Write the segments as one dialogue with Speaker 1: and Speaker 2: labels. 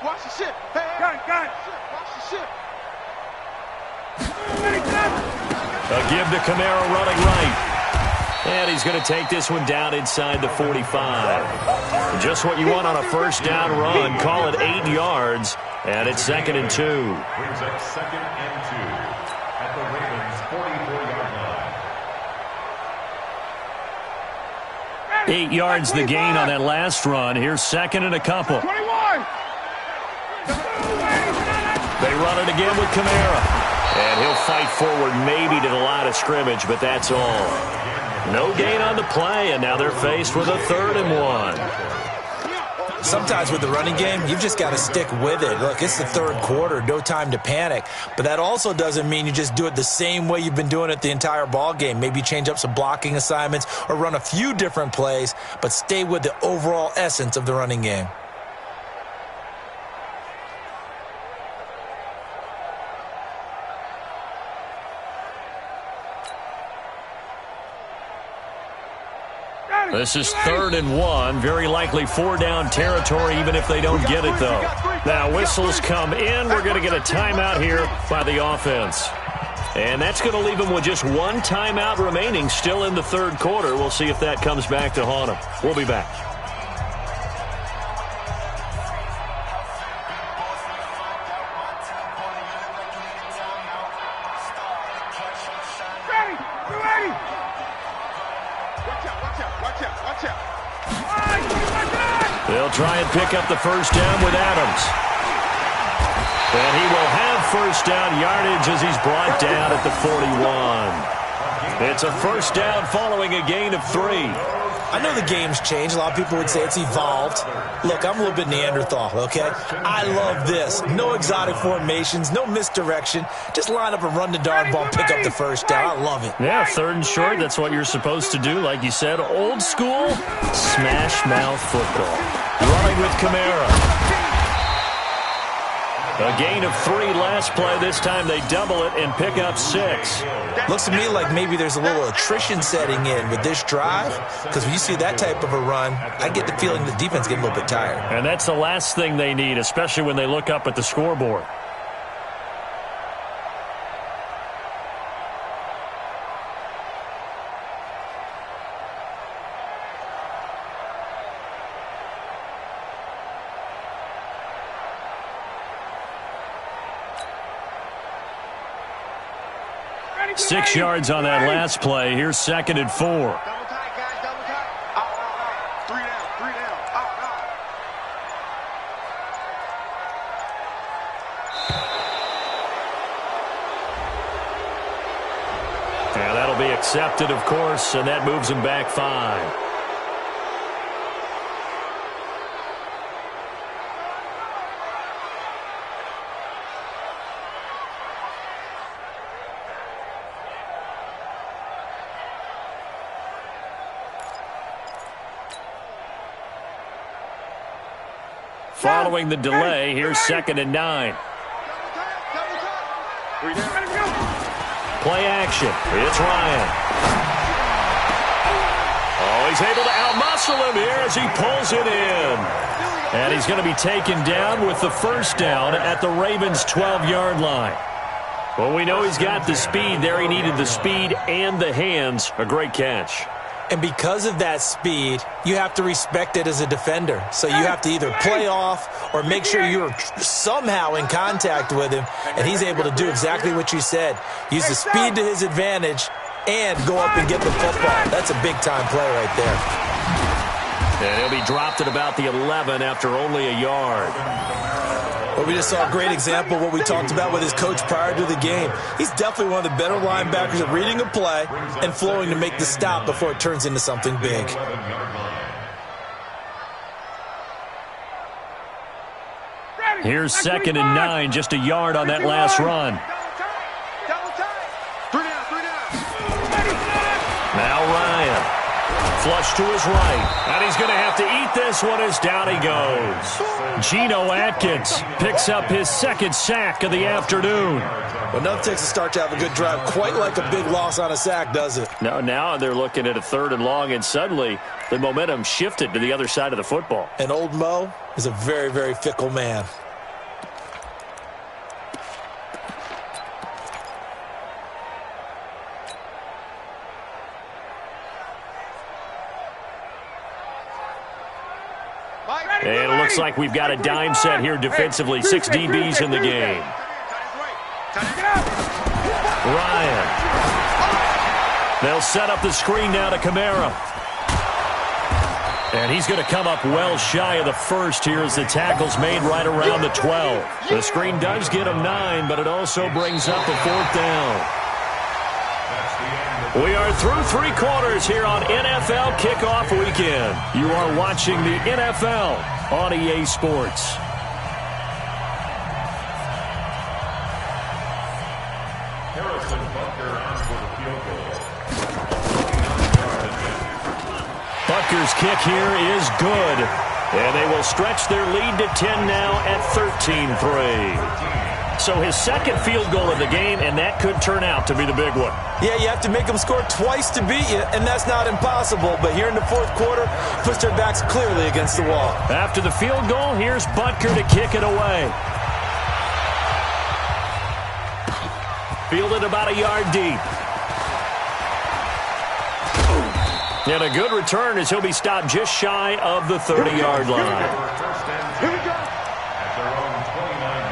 Speaker 1: Watch the ship. Hey, got it. Watch the ship.
Speaker 2: A give to Kamara running right. And he's going to take this one down inside the 45. Just what you want on a first down run. Call it 8 yards. And it's 2nd and 2.
Speaker 3: Brings up 2nd and 2 at the Ravens' 44-yard line.
Speaker 2: 8 yards the gain on that last run. Here's 2nd and a couple.
Speaker 1: 21.
Speaker 2: They run it again with Kamara. And he'll fight forward maybe to the line of scrimmage, but that's all. No gain on the play, and now they're faced with a 3rd and 1.
Speaker 4: Sometimes with the running game, you've just got to stick with it. Look, it's the 3rd quarter, no time to panic. But that also doesn't mean you just do it the same way you've been doing it the entire ball game. Maybe change up some blocking assignments or run a few different plays, but stay with the overall essence of the running game.
Speaker 2: This is 3rd and 1. Very likely 4-down territory, even if they don't get it, though. Now, whistles come in. We're going to get a timeout here by the offense. And that's going to leave them with just 1 timeout remaining still in the 3rd quarter. We'll see if that comes back to haunt them. We'll be back. They'll try and pick up the first down with Adams. And he will have first down yardage as he's brought down at the 41. It's a first down following a gain of 3.
Speaker 4: I know the game's changed. A lot of people would say it's evolved. Look, I'm a little bit Neanderthal, okay? I love this. No exotic formations, no misdirection. Just line up and run the darn ball and pick up the first down. I love it.
Speaker 2: Yeah, 3rd and short, that's what you're supposed to do. Like you said, old school, smash mouth football. Running with Kamara. A gain of 3 last play. This time they double it and pick up 6.
Speaker 4: Looks to me like maybe there's a little attrition setting in with this drive, because when you see that type of a run, I get the feeling the defense getting a little bit tired.
Speaker 2: And that's the last thing they need, especially when they look up at the scoreboard. Six yards on that last play. Here's 2nd and 4.
Speaker 1: Double tight, guys. Double tight. Out. 3 down. 3 down. Out.
Speaker 2: And that'll be accepted, of course, and that moves him back 5. Following the delay, here's 2nd and 9. Play action. It's Ryan. Oh, he's able to outmuscle him here as he pulls it in. And he's going to be taken down with the first down at the Ravens' 12-yard line. Well, we know he's got the speed there. He needed the speed and the hands. A great catch.
Speaker 4: And because of that speed, you have to respect it as a defender. So you have to either play off or make sure you're somehow in contact with him, and he's able to do exactly what you said. Use the speed to his advantage and go up and get the football. That's a big-time play right there.
Speaker 2: And he'll be dropped at about the 11 after only a yard.
Speaker 4: Well, we just saw a great example of what we talked about with his coach prior to the game. He's definitely one of the better linebackers at reading a play and flowing to make the stop before it turns into something big.
Speaker 2: Here's 2nd and 9, just a yard on that last run. Now Ryan. Flush to his right. And he's going to have to eat this one as down he goes. Geno Atkins picks up his 2nd sack of the afternoon.
Speaker 4: Well, nothing takes a start to have a good drive quite like a big loss on a sack, does it?
Speaker 2: No, now they're looking at a 3rd and long, and suddenly the momentum shifted to the other side of the football.
Speaker 4: And old Mo is a very, very fickle man.
Speaker 2: Looks like we've got a dime set here defensively. 6 DBs in the game. Ryan. They'll set up the screen now to Kamara. And he's going to come up well shy of the first here as the tackle's made right around the 12. The screen does get him 9, but it also brings up a 4th down. We are through 3 quarters here on NFL Kickoff Weekend. You are watching the NFL on EA Sports. Butker's kick here is good. And they will stretch their lead to 10 now at 13-3. So his second field goal of the game, and that could turn out to be the big one.
Speaker 4: Yeah, you have to make them score twice to beat you, and that's not impossible. But here in the 4th quarter, puts their backs clearly against the wall.
Speaker 2: After the field goal, here's Butker to kick it away. Fielded about a yard deep. And a good return as he'll be stopped just shy of the 30-yard line.
Speaker 3: Here we go. At their own 29-yard line.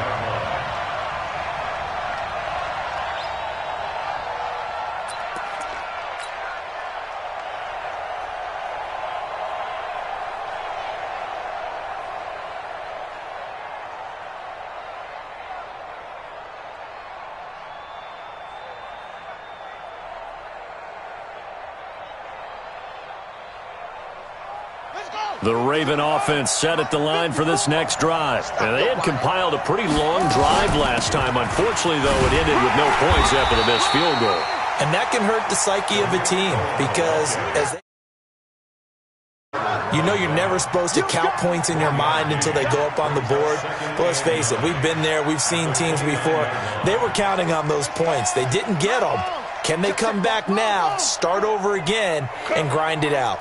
Speaker 2: The Raven offense set at the line for this next drive. And they had compiled a pretty long drive last time. Unfortunately, though, it ended with no points after the missed field goal.
Speaker 4: And that can hurt the psyche of a team because as you know you're never supposed to count points in your mind until they go up on the board. But let's face it, we've been there. We've seen teams before. They were counting on those points. They didn't get them. Can they come back now, start over again, and grind it out?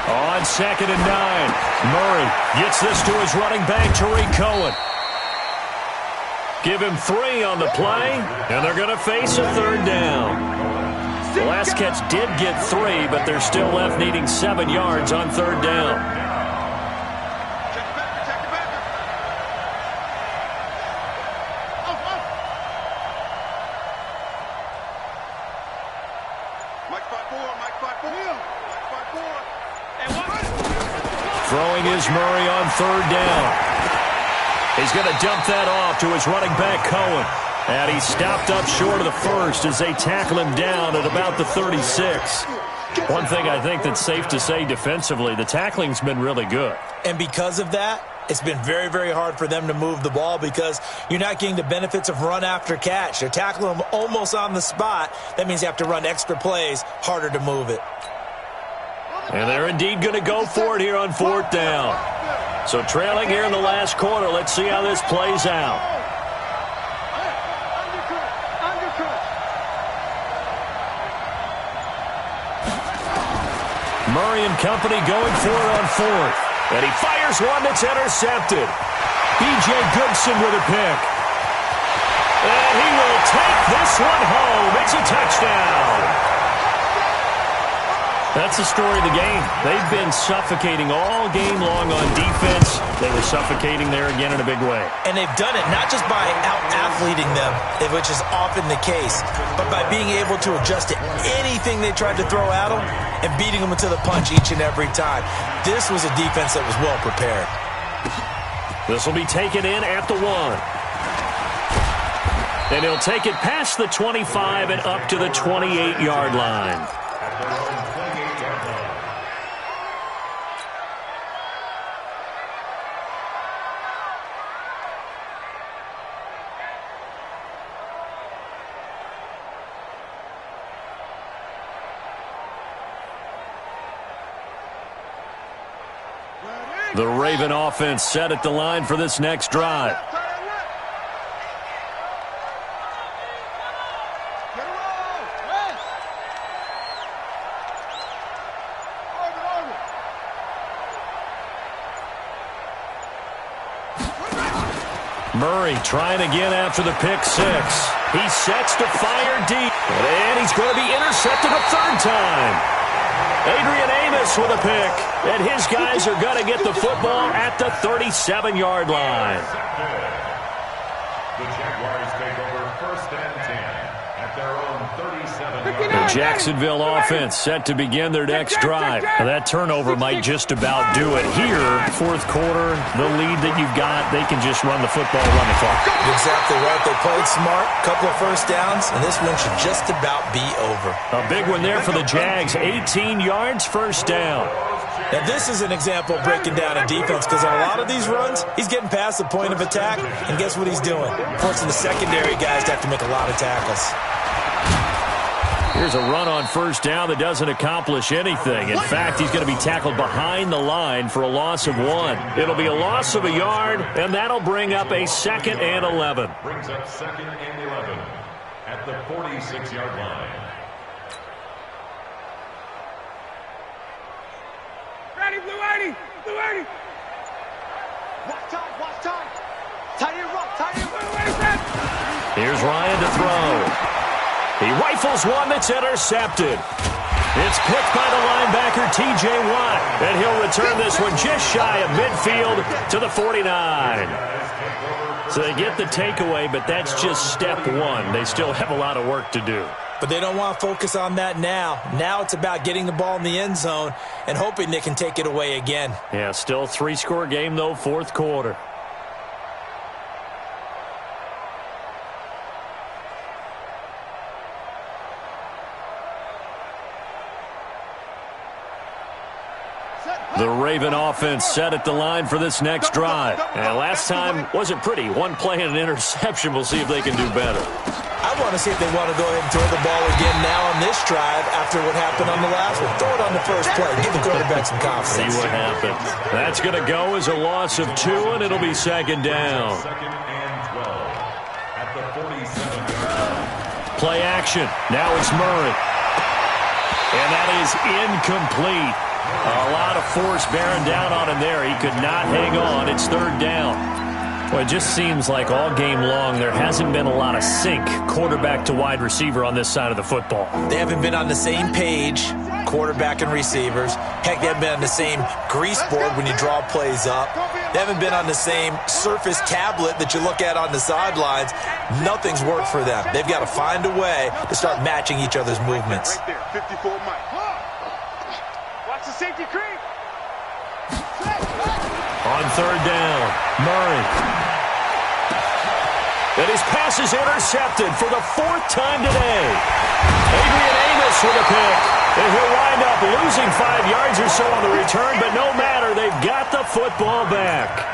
Speaker 2: On 2nd and 9, Murray gets this to his running back, Tariq Cohen. Give him 3 on the play, and they're going to face a 3rd down. The last catch did get 3, but they're still left needing 7 yards on 3rd down. Throwing is Murray on 3rd down. He's going to dump that off to his running back, Cohen. And he's stopped up short of the first as they tackle him down at about the 36. One thing I think that's safe to say defensively, the tackling's been really good.
Speaker 4: And because of that, it's been very, very hard for them to move the ball because you're not getting the benefits of run after catch. They're tackling them almost on the spot. That means you have to run extra plays, harder to move it.
Speaker 2: And they're indeed going to go for it here on 4th down. So trailing here in the last quarter, let's see how this plays out. Murray and company going for it on 4th. And he fires one that's intercepted. B.J. Goodson with a pick. And he will take this one home. It's a touchdown. That's the story of the game. They've been suffocating all game long on defense. They were suffocating there again in a big way.
Speaker 4: And they've done it not just by out-athleting them, which is often the case, but by being able to adjust to anything they tried to throw at them and beating them to the punch each and every time. This was a defense that was well prepared.
Speaker 2: This will be taken in at the 1. And he'll take it past the 25 and up to the 28-yard line. The Raven offense set at the line for this next drive. Murray trying again after the pick 6. He sets to fire deep. And he's going to be intercepted a 3rd time. Adrian Amos with a pick. And his guys are going to get the football at the 37-yard line.
Speaker 3: The Jaguars take over 1st and 10 at their own 37-yard
Speaker 2: The
Speaker 3: line.
Speaker 2: Jacksonville offense set to begin their next drive. Now, that turnover might just about do it here. Fourth quarter, the lead that you've got, they can just run the football, run the clock.
Speaker 4: Exactly right. They played smart, couple of first downs, and this one should just about be over.
Speaker 2: A big one there for the Jags. 18 yards, first down.
Speaker 4: Now, this is an example of breaking down a defense because on a lot of these runs, he's getting past the point of attack, and guess what he's doing? Forcing the secondary guys to have to make a lot of tackles.
Speaker 2: Here's a run on first down that doesn't accomplish anything. In fact, he's going to be tackled behind the line for a loss of 1. It'll be a loss of a yard, and that'll bring up a 2nd and 11.
Speaker 3: Brings up 2nd and 11 at the 46-yard line.
Speaker 1: Ready, Blue 80. Blue 80. Watch time. Watch time. Tight end run. Tight end run.
Speaker 2: Here's Ryan to throw. He rifles one that's intercepted. It's picked by the linebacker, T.J. Watt, and he'll return this one just shy of midfield to the 49. So they get the takeaway, but that's just step one. They still have a lot of work to do.
Speaker 4: But they don't want to focus on that now. Now it's about getting the ball in the end zone and hoping they can take it away again.
Speaker 2: Yeah, still 3-score game, though, fourth quarter. The Raven offense set at the line for this next drive. And last time wasn't pretty. One play and an interception. We'll see if they can do better.
Speaker 4: I want to see if they want to go ahead and throw the ball again now on this drive after what happened on the last one. Throw it on the first play. Give the quarterback some confidence.
Speaker 2: See what happens. That's going to go as a loss of 2, and it'll be 2nd down.
Speaker 3: 2nd and 12 at the 47-yard line.
Speaker 2: Play action. Now it's Murray. And that is incomplete. A lot of force bearing down on him there. He could not hang on. It's 3rd down. Well, it just seems like all game long there hasn't been a lot of sync quarterback to wide receiver on this side of the football.
Speaker 4: They haven't been on the same page, quarterback and receivers. Heck, they haven't been on the same grease board when you draw plays up. They haven't been on the same surface tablet that you look at on the sidelines. Nothing's worked for them. They've got to find a way to start matching each other's movements.
Speaker 1: Right there, 54 Mike. Watch the safety creep.
Speaker 2: On 3rd down, Murray. And his pass is intercepted for the 4th time today. Adrian Amos with a pick. And he'll wind up losing 5 yards or so on the return, but no matter, they've got the football back.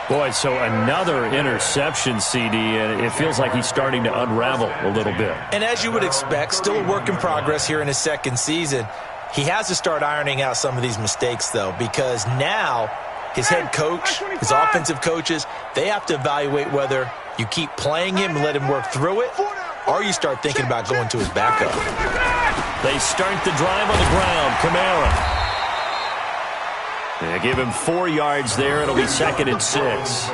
Speaker 2: Boy, so another interception, CD, and it feels like he's starting to unravel a little bit.
Speaker 4: And as you would expect, still a work in progress here in his 2nd season. He has to start ironing out some of these mistakes, though, because now his head coach, his offensive coaches, they have to evaluate whether you keep playing him and let him work through it, or you start thinking about going to his backup.
Speaker 2: They start the drive on the ground. Kamara. They give him 4 yards there. It'll be 2nd and 6.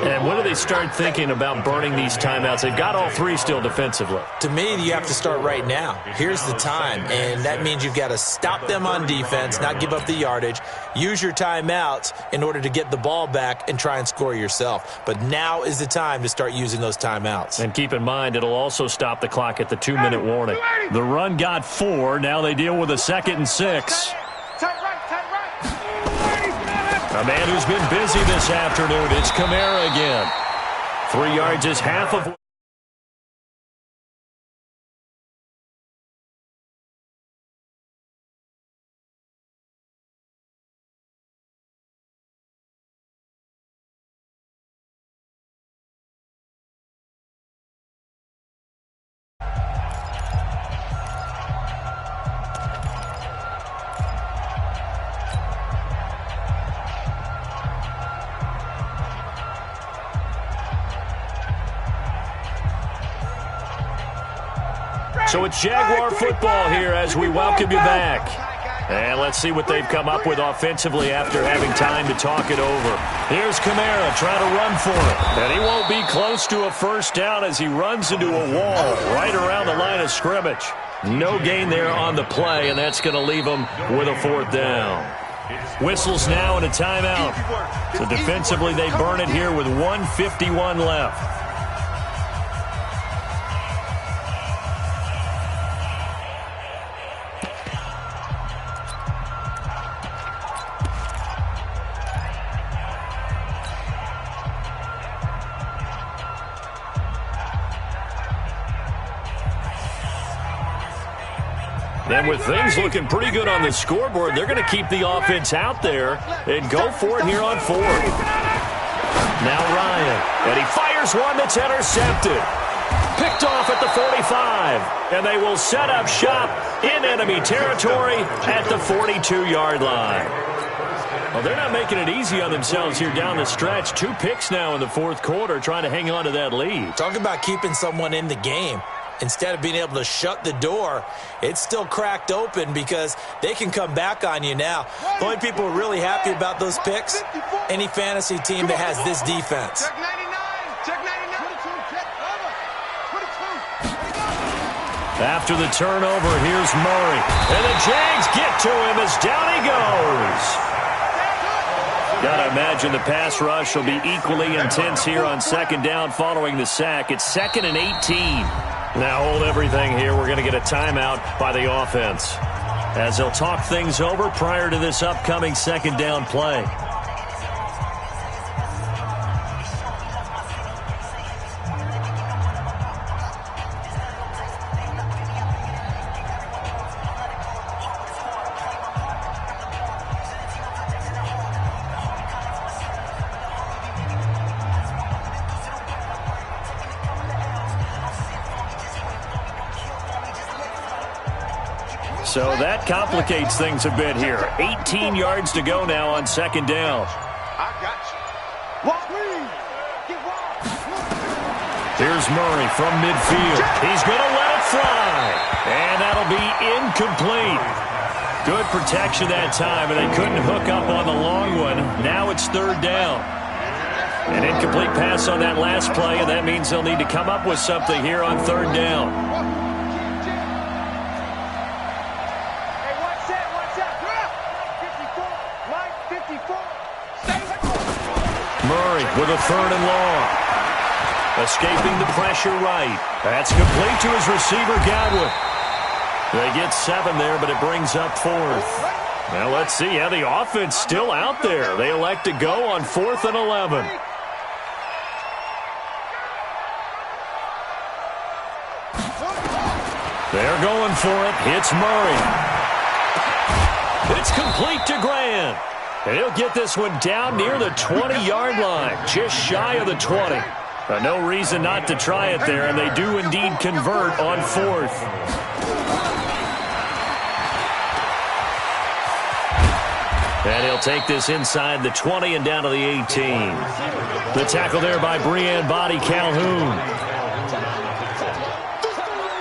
Speaker 2: And when do they start thinking about burning these timeouts? They've got all 3 still defensively.
Speaker 4: To me, you have to start right now. Here's the time, and that means you've got to stop them on defense, not give up the yardage, use your timeouts in order to get the ball back and try and score yourself. But now is the time to start using those timeouts.
Speaker 2: And keep in mind, it'll also stop the clock at the 2-minute warning. The run got 4. Now they deal with a 2nd and 6. A man who's been busy this afternoon, it's Kamara again. 3 yards is half of... So it's Jaguar football here as we welcome you back. And let's see what they've come up with offensively after having time to talk it over. Here's Kamara trying to run for it. And he won't be close to a first down as he runs into a wall right around the line of scrimmage. No gain there on the play, and that's going to leave them with a fourth down. Whistles now and a timeout. So defensively, they burn it here with 1:51 left. And with things looking pretty good on the scoreboard, they're going to keep the offense out there and go for it here on fourth. Now Ryan, and he fires one that's intercepted. Picked off at the 45, and they will set up shop in enemy territory at the 42-yard line. Well, they're not making it easy on themselves here down the stretch. 2 picks now in the fourth quarter trying to hang on to that lead.
Speaker 4: Talk about keeping someone in the game. Instead of being able to shut the door, it's still cracked open because they can come back on you now. The only people who are really happy about those picks, any fantasy team that has this defense.
Speaker 1: Check 99. Check 99. 22.
Speaker 2: After the turnover, here's Murray. And the Jags get to him as down he goes. Got to imagine the pass rush will be equally intense here on second down following the sack. It's 2nd and 18. Now hold everything here. We're going to get a timeout by the offense as they'll talk things over prior to this upcoming second down play. So that complicates things a bit here. 18 yards to go now on second down.
Speaker 1: I got you. Walk.
Speaker 2: Here's Murray from midfield. He's going to let it fly. And that'll be incomplete. Good protection that time, and they couldn't hook up on the long one. Now it's third down. An incomplete pass on that last play, and that means they'll need to come up with something here on third down. Murray with a third and long. Escaping the pressure right. That's complete to his receiver, Godwin. They get 7 there, but it brings up fourth. Now let's see. Yeah, the offense still out there. They elect to go on 4th and 11. They're going for it. It's Murray. It's complete to Grant. And he'll get this one down near the 20-yard line, just shy of the 20. No reason not to try it there, and they do indeed convert on 4th. And he'll take this inside the 20 and down to the 18. The tackle there by Breanne Body Calhoun.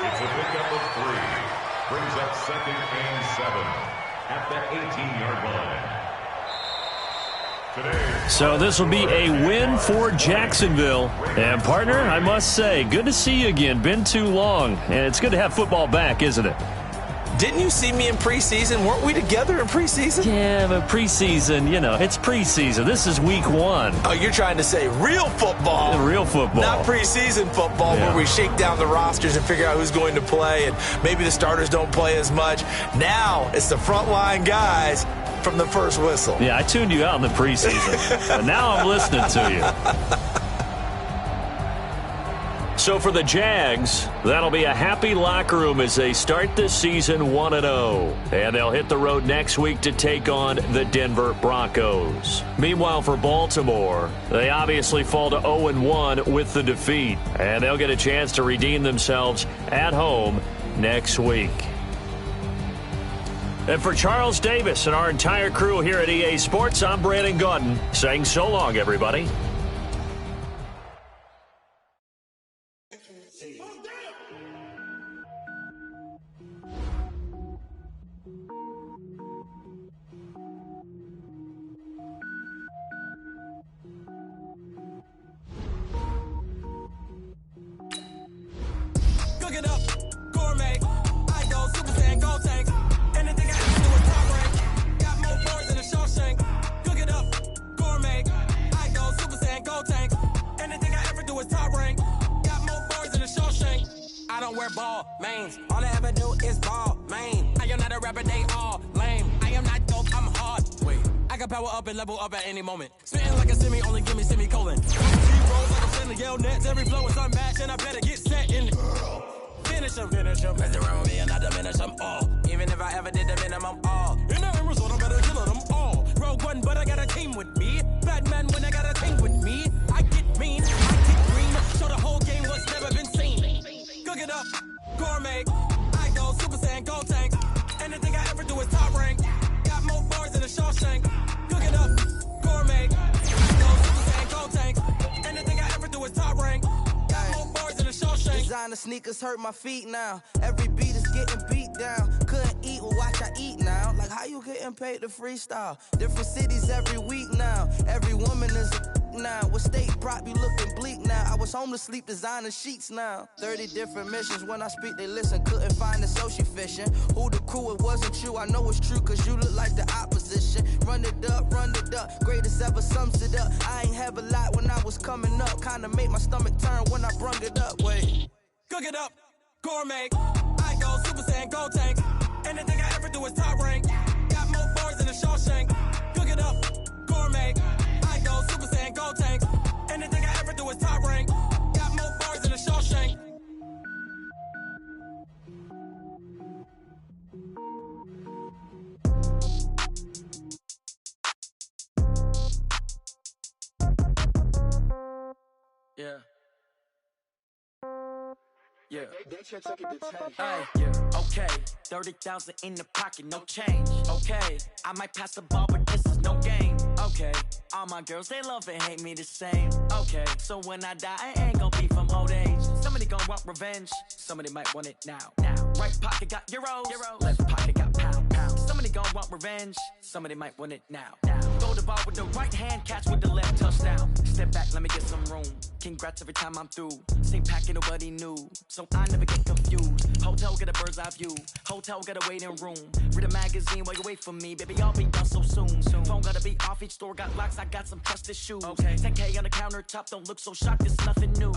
Speaker 3: It's a pickup of 3. Brings up 2nd and 7 at the 18-yard line.
Speaker 2: So this will be a win for Jacksonville. And, partner, I must say, good to see you again. Been too long. And it's good to have football back, isn't it?
Speaker 4: Didn't you see me in preseason? Weren't we together in preseason?
Speaker 2: Yeah, but preseason, you know, it's preseason. This is week 1.
Speaker 4: Oh, you're trying to say real football.
Speaker 2: Real football.
Speaker 4: Not preseason football where we shake down the rosters and figure out who's going to play, and maybe the starters don't play as much. Now it's the frontline guys from the first whistle.
Speaker 2: Yeah, I tuned you out in the preseason, but now I'm listening to you. So for the Jags, that'll be a happy locker room as they start this season 1-0. And they'll hit the road next week to take on the Denver Broncos. Meanwhile, for Baltimore, they obviously fall to 0-1 with the defeat. And they'll get a chance to redeem themselves at home next week. And for Charles Davis and our entire crew here at EA Sports, I'm Brandon Gaudin saying so long, everybody.
Speaker 5: Cook it up, gourmet. I wear ball mains. All I ever do is ball, man. I am not a rapper, they all lame. I am not dope, I'm hard. Wait, I can power up and level up at any moment. Spitting like a semi, only give me semicolon. Rolls like a Finley, yell nets. Every flow is unmatched, and I better get set in. Finish him. Mess around with me and I diminish them all. Even if I ever did the minimum, all. In the end result, I better kill them all. Rogue One, but I got a team with me. Batman, when I got a team with me. I get mean, I get green. Show the whole game what's never been seen. Cook it up, gourmet. I go Super Saiyan, gold tank. Anything I ever do is top rank. Got more bars than a Shawshank. Cook it up, gourmet. I go Super Saiyan, gold tank. Anything I ever do is top rank. Got more bars than a Shawshank.
Speaker 6: Designer sneakers hurt my feet now. Every beat is getting beat down. Couldn't eat, well watch I eat now. Like how you getting paid to freestyle? Different cities every week now. Every woman is a now. What state prop you looking bleak now? I was home to sleep designer sheets now. 30 different missions. When I speak they listen. Couldn't find it so she fishing. Who the crew? It wasn't you. I know it's true cause you look like the opposition. Run it up. Greatest ever sums it up. I ain't have a lot when I was coming up. Kinda made my stomach turn when I brung it up. Wait.
Speaker 5: Cook it up, gourmet. I go Super Saiyan, gold tank. Anything I ever do is top rank. Got more bars than a Shawshank. Cook it up, gourmet. I go Super Saiyan, gold tank. Anything I ever do is top rank. Got more bars than a Shawshank. Yeah. Yeah. Okay. 30,000 in the pocket, no change. Okay. I might pass the ball, but this is no game. Okay. All my girls, they love and hate me the same. Okay. So when I die, I ain't gonna be from old age. Somebody gonna want revenge. Somebody might want it now. Right pocket got euros. Left pocket got pounds. Somebody gonna want revenge. Somebody might want it now. Throw the ball with the right hand, catch with the left, touchdown. Step back, let me get some room. Congrats every time I'm through. Same packet, nobody knew. So I never get confused. Hotel get a bird's eye view. Hotel get a waiting room. Read a magazine while you wait for me. Baby, I'll be done so soon. Phone gotta be off, each store got locks. I got some trusted shoes. Okay. 10K on the countertop, don't look so shocked, it's nothing new.